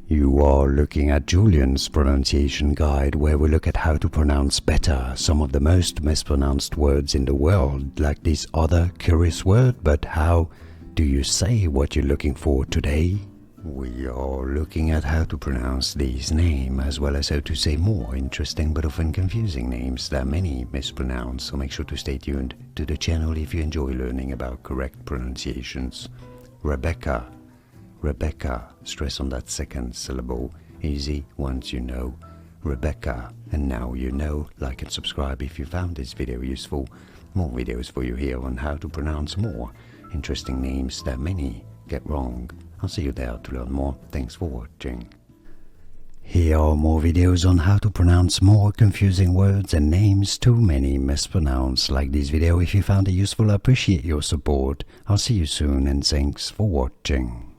You are looking at Julian's pronunciation guide, where we look at how to pronounce better some of the most mispronounced words in the world, like this other curious word. But how do you say what you're looking for today? We are looking at how to pronounce these names, as well as how to say more interesting but often confusing names that many mispronounce, so make sure to stay tuned to the channel if you enjoy learning about correct pronunciations. Rebecca. Rebecca, stress on that second syllable, easy once you know. Rebecca, and now you know. Like and subscribe if you found this video useful. More videos for you here on how to pronounce more interesting names that many get wrong. I'll see you there to learn more. Thanks for watching. Here are more videos on how to pronounce more confusing words and names too many mispronounce. Like this video if you found it useful. I appreciate your support. I'll see you soon and thanks for watching.